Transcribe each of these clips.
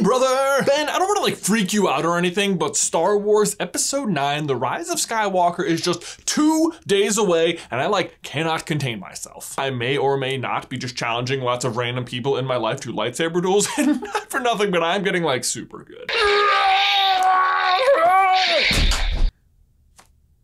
brother! Ben, I don't want to like freak you out or anything, but Star Wars Episode 9, The Rise of Skywalker is just 2 days away, and I like cannot contain myself. I may or may not be just challenging lots of random people in my life to lightsaber duels, and not for nothing, but I'm getting like super good.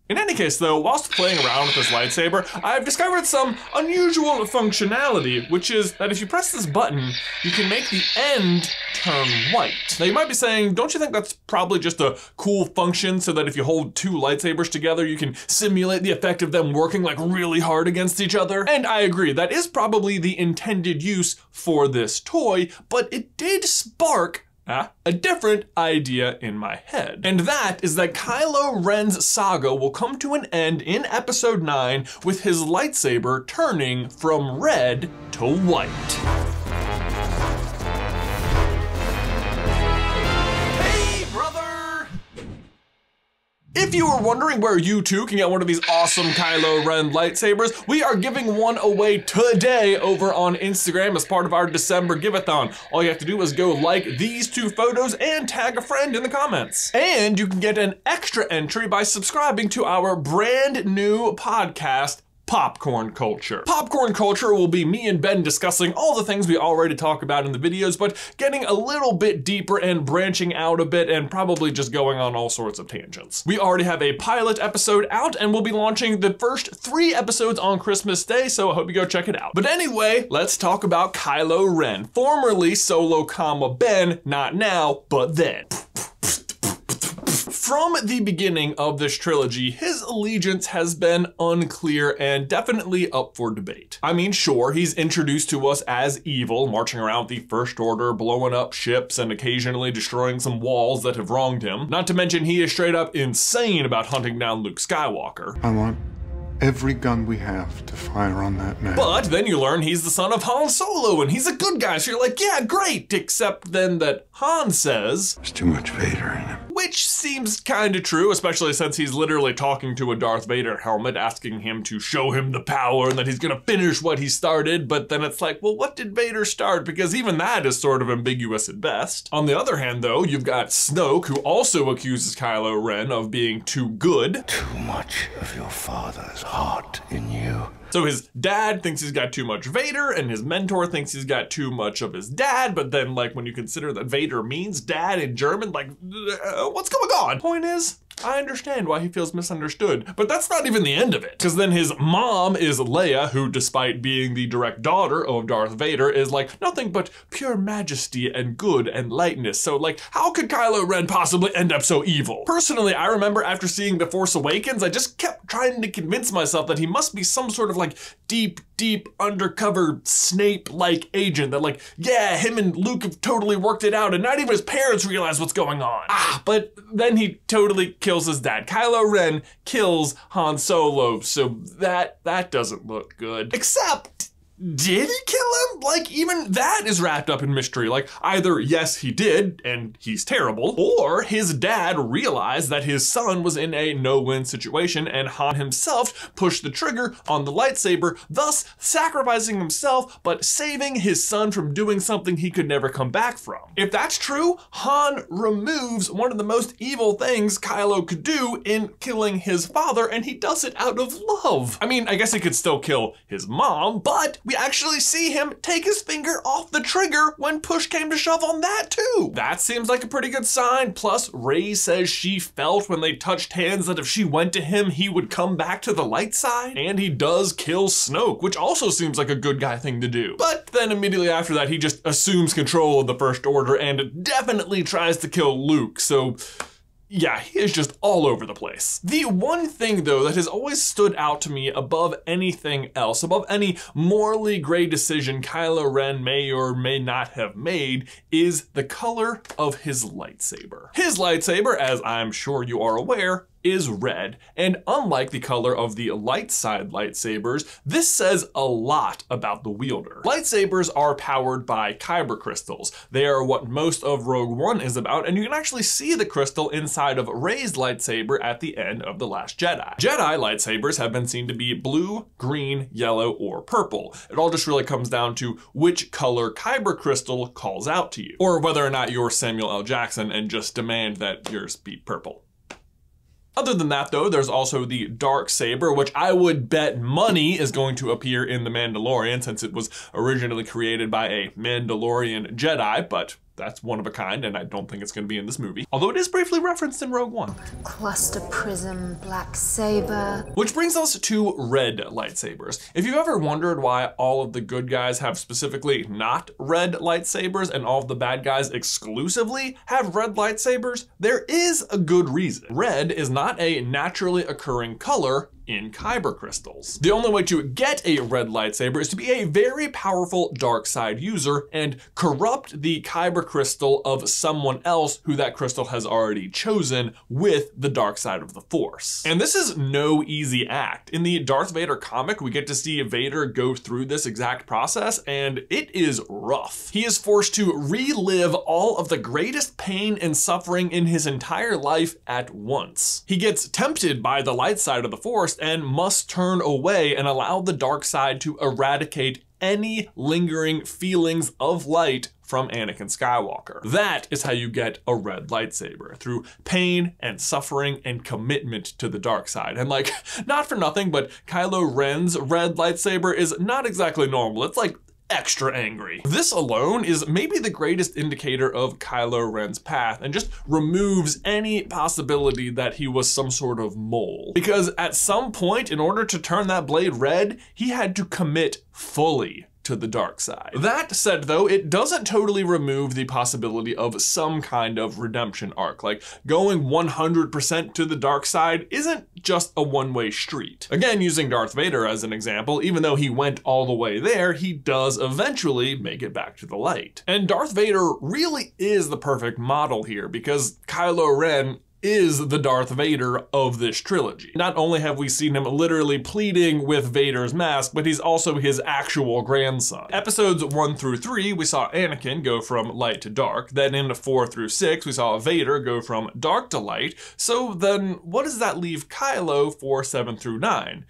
In any case though, whilst playing around with this lightsaber, I've discovered some unusual functionality, which is that if you press this button, you can make the end turn white. Now you might be saying, don't you think that's probably just a cool function so that if you hold 2 lightsabers together, you can simulate the effect of them working like really hard against each other? And I agree, that is probably the intended use for this toy, but it did spark a different idea in my head. And that is that Kylo Ren's saga will come to an end in Episode 9 with his lightsaber turning from red to white. If you were wondering where you too can get one of these awesome Kylo Ren lightsabers, we are giving one away today over on Instagram as part of our December give-a-thon. All you have to do is go like these 2 photos and tag a friend in the comments. And you can get an extra entry by subscribing to our brand new podcast, Popcorn Culture. Popcorn Culture will be me and Ben discussing all the things we already talk about in the videos, but getting a little bit deeper and branching out a bit and probably just going on all sorts of tangents. We already have a pilot episode out and we'll be launching the first 3 episodes on Christmas Day, so I hope you go check it out. But anyway, let's talk about Kylo Ren, formerly Solo, Ben, not now, but then. From the beginning of this trilogy, his allegiance has been unclear and definitely up for debate. I mean, sure, he's introduced to us as evil, marching around the First Order, blowing up ships, and occasionally destroying some walls that have wronged him. Not to mention he is straight up insane about hunting down Luke Skywalker. I want every gun we have to fire on that man. But then you learn he's the son of Han Solo and he's a good guy, so you're like, yeah, great, except then that Han says, there's too much Vader in him. Which seems kinda true, especially since he's literally talking to a Darth Vader helmet, asking him to show him the power and that he's gonna finish what he started, but then it's like, well, what did Vader start? Because even that is sort of ambiguous at best. On the other hand though, you've got Snoke, who also accuses Kylo Ren of being too good. Too much of your father's heart in you. So his dad thinks he's got too much Vader, and his mentor thinks he's got too much of his dad, but then like when you consider that Vader means dad in German, like what's going on? Point is, I understand why he feels misunderstood, but that's not even the end of it. Because then his mom is Leia, who despite being the direct daughter of Darth Vader is like nothing but pure majesty and good and lightness. So like, how could Kylo Ren possibly end up so evil? Personally, I remember after seeing The Force Awakens, I just kept trying to convince myself that he must be some sort of like deep undercover Snape-like agent that like, yeah, him and Luke have totally worked it out and not even his parents realize what's going on. But then he totally kills his dad. Kylo Ren kills Han Solo, so that doesn't look good. Except, did he kill him? Like, even that is wrapped up in mystery. Like, either yes, he did, and he's terrible, or his dad realized that his son was in a no-win situation, and Han himself pushed the trigger on the lightsaber, thus sacrificing himself, but saving his son from doing something he could never come back from. If that's true, Han removes one of the most evil things Kylo could do in killing his father, and he does it out of love. I mean, I guess he could still kill his mom, but we actually see him take his finger off the trigger when push came to shove on that too. That seems like a pretty good sign. Plus, Rey says she felt when they touched hands that if she went to him, he would come back to the light side. And he does kill Snoke, which also seems like a good guy thing to do. But then immediately after that, he just assumes control of the First Order and definitely tries to kill Luke. So yeah, he is just all over the place. The one thing though that has always stood out to me above anything else, above any morally gray decision Kylo Ren may or may not have made, is the color of his lightsaber. His lightsaber, as I'm sure you are aware, is red, and unlike the color of the light side lightsabers, this says a lot about the wielder. Lightsabers are powered by kyber crystals. They are what most of Rogue One is about, and you can actually see the crystal inside of Rey's lightsaber at the end of The Last Jedi. Jedi lightsabers have been seen to be blue, green, yellow, or purple. It all just really comes down to which color kyber crystal calls out to you, or whether or not you're Samuel L. Jackson and just demand that yours be purple. Other than that though, there's also the dark saber, which I would bet money is going to appear in The Mandalorian since it was originally created by a Mandalorian Jedi, but that's one of a kind, and I don't think it's going to be in this movie. Although it is briefly referenced in Rogue One. Cluster prism, black saber. Which brings us to red lightsabers. If you've ever wondered why all of the good guys have specifically not red lightsabers and all of the bad guys exclusively have red lightsabers, there is a good reason. Red is not a naturally occurring color in kyber crystals. The only way to get a red lightsaber is to be a very powerful dark side user and corrupt the kyber crystal of someone else who that crystal has already chosen with the dark side of the Force. And this is no easy act. In the Darth Vader comic, we get to see Vader go through this exact process, and it is rough. He is forced to relive all of the greatest pain and suffering in his entire life at once. He gets tempted by the light side of the Force and must turn away and allow the dark side to eradicate any lingering feelings of light from Anakin Skywalker. That is how you get a red lightsaber, through pain and suffering and commitment to the dark side. And like, not for nothing, but Kylo Ren's red lightsaber is not exactly normal. It's like extra angry. This alone is maybe the greatest indicator of Kylo Ren's path and just removes any possibility that he was some sort of mole. Because at some point, in order to turn that blade red, he had to commit fully to the dark side. That said though, it doesn't totally remove the possibility of some kind of redemption arc. Like, going 100% to the dark side isn't just a one-way street. Again, using Darth Vader as an example, even though he went all the way there, he does eventually make it back to the light. And Darth Vader really is the perfect model here, because Kylo Ren is the Darth Vader of this trilogy. Not only have we seen him literally pleading with Vader's mask, but he's also his actual grandson. Episodes 1 through 3, we saw Anakin go from light to dark. Then in 4 through 6, we saw Vader go from dark to light. So then what does that leave Kylo for 7 through 9?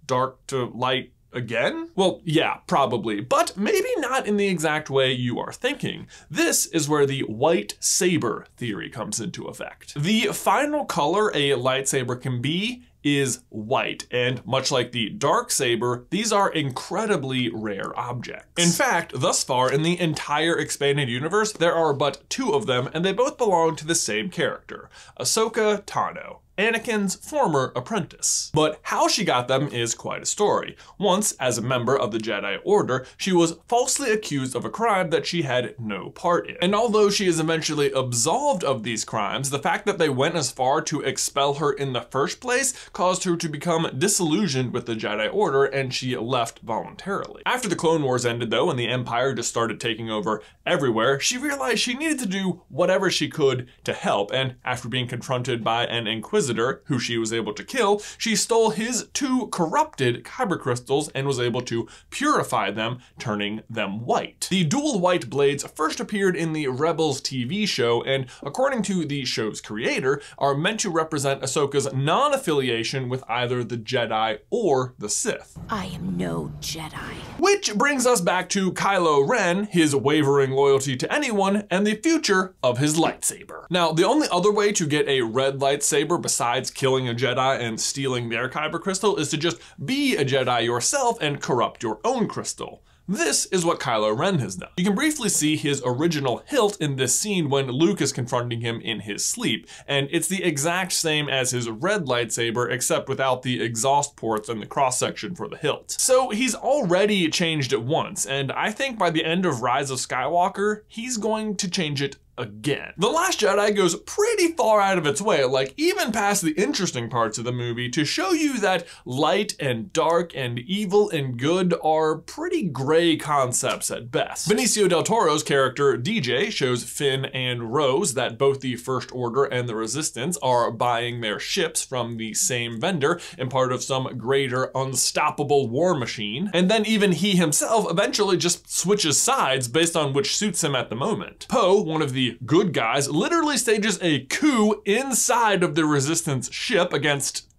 Dark to light again? Well, yeah, probably, but maybe not in the exact way you are thinking. This is where the White Saber theory comes into effect. The final color a lightsaber can be is white, and much like the dark saber, these are incredibly rare objects. In fact, thus far in the entire expanded universe, there are but 2 of them, and they both belong to the same character, Ahsoka Tano, Anakin's former apprentice. But how she got them is quite a story. Once, as a member of the Jedi Order, she was falsely accused of a crime that she had no part in. And although she is eventually absolved of these crimes, the fact that they went as far to expel her in the first place caused her to become disillusioned with the Jedi Order, and she left voluntarily. After the Clone Wars ended though, and the Empire just started taking over everywhere, she realized she needed to do whatever she could to help, and after being confronted by an Inquisitor who she was able to kill, she stole his 2 corrupted kyber crystals and was able to purify them, turning them white. The dual white blades first appeared in the Rebels TV show, and according to the show's creator, are meant to represent Ahsoka's non-affiliation with either the Jedi or the Sith. I am no Jedi. Which brings us back to Kylo Ren, his wavering loyalty to anyone, and the future of his lightsaber. Now, the only other way to get a red lightsaber besides killing a Jedi and stealing their kyber crystal is to just be a Jedi yourself and corrupt your own crystal. This is what Kylo Ren has done. You can briefly see his original hilt in this scene when Luke is confronting him in his sleep, and it's the exact same as his red lightsaber except without the exhaust ports and the cross-section for the hilt. So he's already changed it once, and I think by the end of Rise of Skywalker, he's going to change it again. The Last Jedi goes pretty far out of its way, like even past the interesting parts of the movie, to show you that light and dark and evil and good are pretty gray concepts at best. Benicio del Toro's character DJ shows Finn and Rose that both the First Order and the Resistance are buying their ships from the same vendor and part of some greater unstoppable war machine. And then even he himself eventually just switches sides based on which suits him at the moment. Poe, one of the good guys, literally stages a coup inside of the Resistance ship against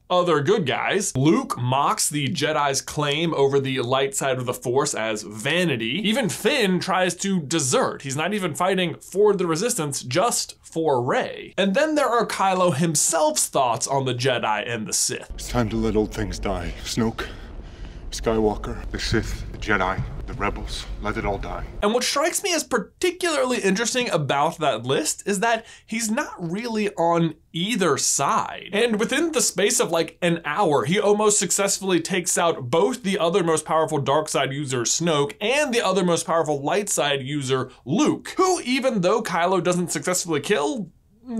other good guys. Luke mocks the Jedi's claim over the light side of the Force as vanity. Even Finn tries to desert. He's not even fighting for the Resistance, just for Rey. And then there are Kylo himself's thoughts on the Jedi and the Sith. It's time to let old things die. Snoke, Skywalker, the Sith, the Jedi, the rebels, let it all die. And what strikes me as particularly interesting about that list is that he's not really on either side. And within the space of like an hour, he almost successfully takes out both the other most powerful dark side user Snoke and the other most powerful light side user Luke, who, even though Kylo doesn't successfully kill,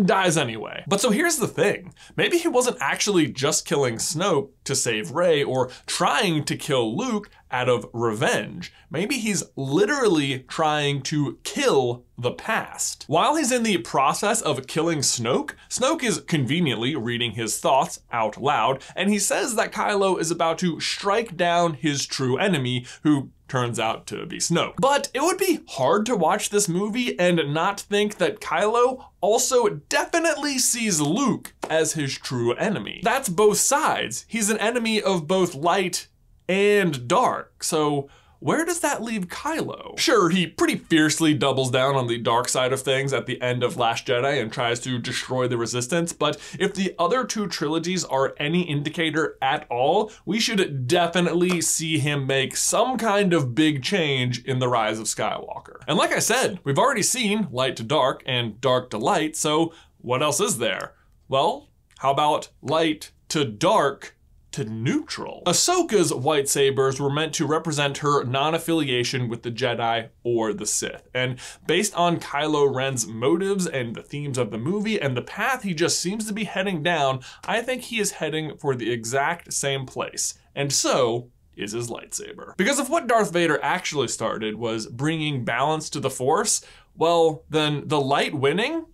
dies anyway. But so here's the thing. Maybe he wasn't actually just killing Snoke to save Rey or trying to kill Luke out of revenge. Maybe he's literally trying to kill the past. While he's in the process of killing Snoke, Snoke is conveniently reading his thoughts out loud, and he says that Kylo is about to strike down his true enemy, who turns out to be Snoke. But it would be hard to watch this movie and not think that Kylo also definitely sees Luke as his true enemy. That's both sides. He's an enemy of both light and dark. So where does that leave Kylo? Sure, he pretty fiercely doubles down on the dark side of things at the end of Last Jedi and tries to destroy the Resistance, but if the other two trilogies are any indicator at all, we should definitely see him make some kind of big change in The Rise of Skywalker. And like I said, we've already seen light to dark and dark to light, so what else is there? Well, how about light to dark to neutral? Ahsoka's White Sabers were meant to represent her non-affiliation with the Jedi or the Sith. And based on Kylo Ren's motives and the themes of the movie and the path he just seems to be heading down, I think he is heading for the exact same place. And so is his lightsaber. Because if what Darth Vader actually started was bringing balance to the Force, well, then the light winning,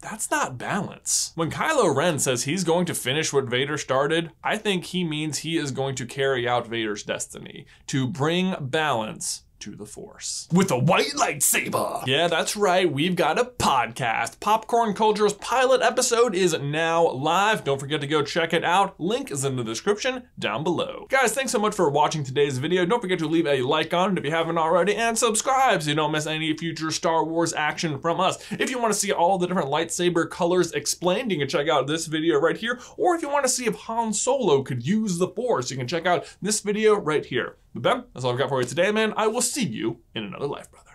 that's not balance. When Kylo Ren says he's going to finish what Vader started, I think he means he is going to carry out Vader's destiny, to bring balance to the Force. With a white lightsaber! Yeah, that's right, we've got a podcast. Popcorn Culture's pilot episode is now live. Don't forget to go check it out. Link is in the description down below. Guys, thanks so much for watching today's video. Don't forget to leave a like on it if you haven't already, and subscribe so you don't miss any future Star Wars action from us. If you want to see all the different lightsaber colors explained, you can check out this video right here, or if you want to see if Han Solo could use the Force, you can check out this video right here. But Ben, that's all I've got for you today, man. I will see you in another life, brother.